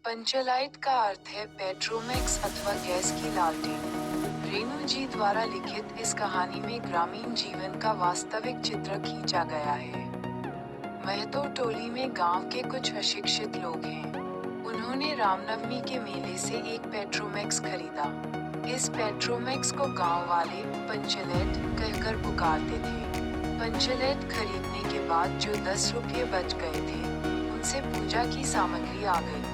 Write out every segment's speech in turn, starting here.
पंचलाइट का अर्थ है पेट्रोमैक्स अथवा गैस की लालटेन। रेणु जी द्वारा लिखित इस कहानी में ग्रामीण जीवन का वास्तविक चित्र खींचा गया है। महतो टोली में गांव के कुछ अशिक्षित लोग हैं। उन्होंने रामनवमी के मेले से एक पेट्रोमैक्स खरीदा। इस पेट्रोमैक्स को गांव वाले पंचलेट कहकर पुकारते थे। पंचलेट खरीदने के बाद जो 10 रुपये बच गए थे, उनसे पूजा की सामग्री आ गई।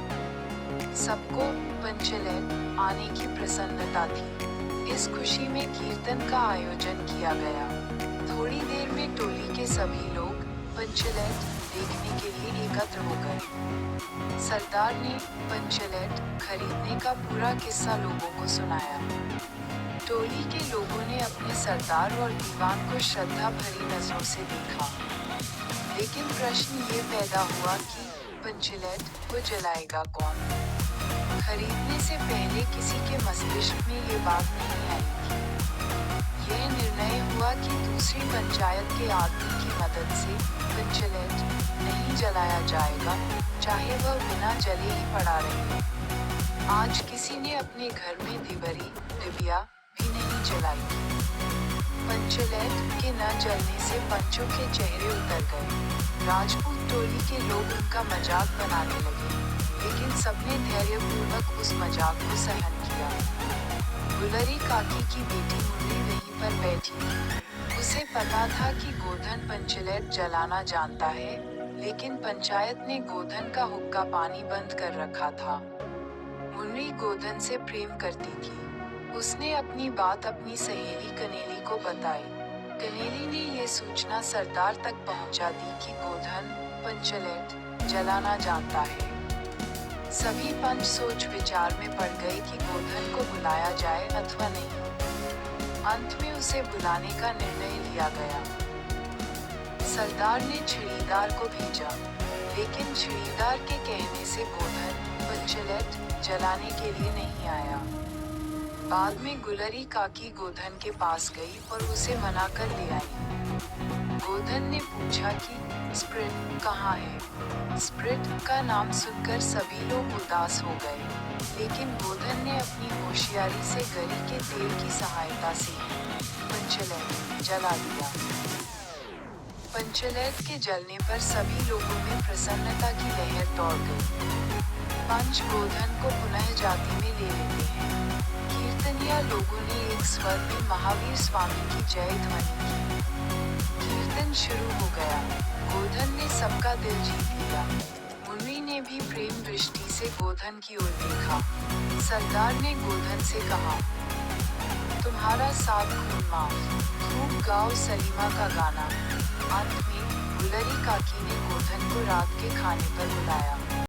सबको पंचलेट आने की प्रसन्नता थी। इस खुशी में कीर्तन का आयोजन किया गया। थोड़ी देर में टोली के सभी लोग पंचलेट देखने के लिए एकत्र हो गए। सरदार ने पंचलेट खरीदने का पूरा किस्सा लोगों को सुनाया। टोली के लोगों ने अपने सरदार और दीवान को श्रद्धा भरी नजरों से देखा। लेकिन प्रश्न ये पैदा हुआ कि पंचलेट को जलाएगा कौन? खरीदने से पहले किसी के मस्तिष्क में ये बात नहीं आई थी। यह निर्णय हुआ कि दूसरी पंचायत के आदमी की मदद से पंचलेट नहीं जलाया जाएगा, चाहे वह बिना जले ही पड़ा रहे। आज किसी ने अपने घर में दिबरी डिबिया भी नहीं जलाई। पंचलेट के न जलने से पंचों के चेहरे उतर गए। राजपूत टोली के लोग उनका मजाक बनाने लगे, लेकिन सबने धैर्यपूर्वक उस मजाक को सहन किया। गुलरी काकी की बेटी मुन्नी वहीं पर बैठी थी। उसे पता था कि गोधन पंचलेट जलाना जानता है, लेकिन पंचायत ने गोधन का हुक्का पानी बंद कर रखा था। मुन्नी गोधन से प्रेम करती थी। उसने अपनी बात अपनी सहेली कनेली को बताई। कनेली ने यह सूचना सरदार तक पहुंचा दी कि गोधन पंचलेट जलाना जानता है। सभी पंच सोच विचार में पड़ गए कि गोधन को बुलाया जाए अथवा नहीं। अंत में उसे बुलाने का निर्णय लिया गया। सरदार ने छिड़ीदार को भेजा, लेकिन छिड़ीदार के कहने से गोधन पंचलेट जलाने के लिए नहीं आया। बाद में गुलरी काकी गोधन के पास गई और उसे मना कर ले आई। गोधन ने पूछा कि स्प्रिट कहाँ है? स्प्रिट का नाम सुनकर सभी लोग उदास हो गए, लेकिन गोधन ने अपनी होशियारी से गरी के तेल की सहायता से पंचलेट जला दिया। पंचलेट के जलने पर सभी लोगों में प्रसन्नता की लहर दौड़ गई। पंच गोधन को पुनः जाति में ले लेते हैं। कीर्तनिया लोगों ने एक स्वर में महावीर स्वामी की जय ध्वनि की। कीर्तन शुरू हो गया। गोधन ने सबका दिल जीत लिया। मुन्नी ने भी प्रेम दृष्टि से गोधन की ओर देखा। सरदार ने गोधन से कहा, तुम्हारा साथ खून माफ, खूब गाओ सलीमा का गाना। अंत में गुलरी काकी ने गोधन को रात के खाने पर बुलाया।